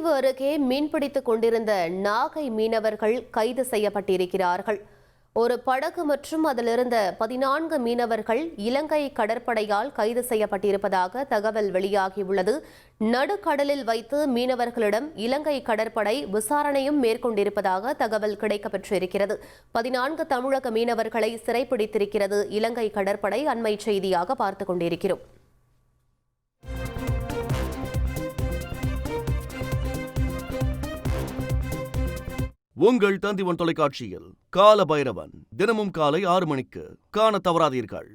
முல்லைத்தீவு அருகே மீன்பிடித்துக் கொண்டிருந்த நாகை மீனவர்கள் கைது செய்யப்பட்டிருக்கிறார்கள். ஒரு படகு மற்றும் அதிலிருந்த 14 மீனவர்கள் இலங்கை கடற்படையால் கைது செய்யப்பட்டிருப்பதாக தகவல் வெளியாகியுள்ளது. நடுக்கடலில் வைத்து மீனவர்களிடம் இலங்கை கடற்படை விசாரணையும் மேற்கொண்டிருப்பதாக தகவல் கிடைக்கப்பெற்றிருக்கிறது. 14 தமிழக மீனவர்களை சிறைப்பிடித்திருக்கிறது இலங்கை கடற்படை. அண்மை செய்தியாக பார்த்துக் கொண்டிருக்கிறோம். உங்கள் தந்திவன் தொலைக்காட்சியில் கால பைரவன் தினமும் காலை 6 மணிக்கு காண தவறாதீர்கள்.